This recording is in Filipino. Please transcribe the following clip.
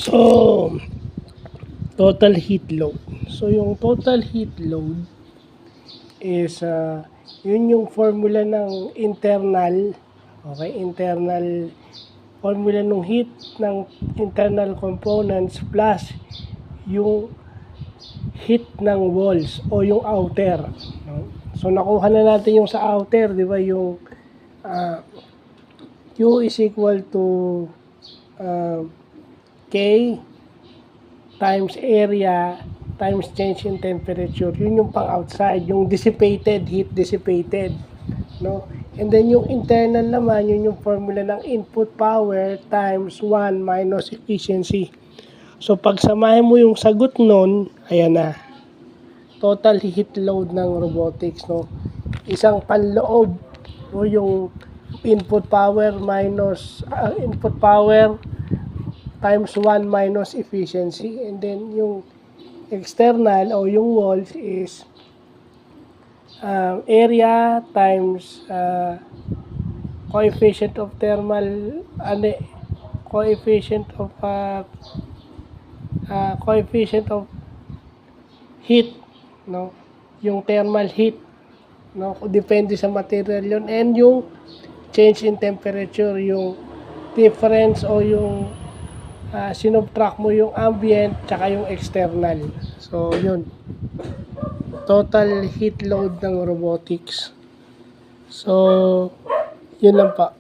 So, total heat load. So, yung total heat load is, yun yung formula ng internal, okay, internal formula ng heat ng internal components plus yung heat ng walls o yung outer. No? So, nakuha na natin yung sa outer, di ba, yung Q is equal to K times area times change in temperature. Yun yung pang outside, yung dissipated, heat dissipated. No? And then yung internal naman, yun yung formula ng input power times 1 minus efficiency. So pag samahin mo yung sagot nun, ayan na. Total heat load ng robotics, no? Isang panloob, no? Yung input power minus input power times 1 minus efficiency, and then yung external o yung walls is area times coefficient of thermal coefficient of heat, no, yung thermal heat, no, depende sa material yun, and yung change in temperature, yung difference o yung sinubtract mo yung ambient tsaka yung external. So yun, total heat load ng robotics. So yun lang pa.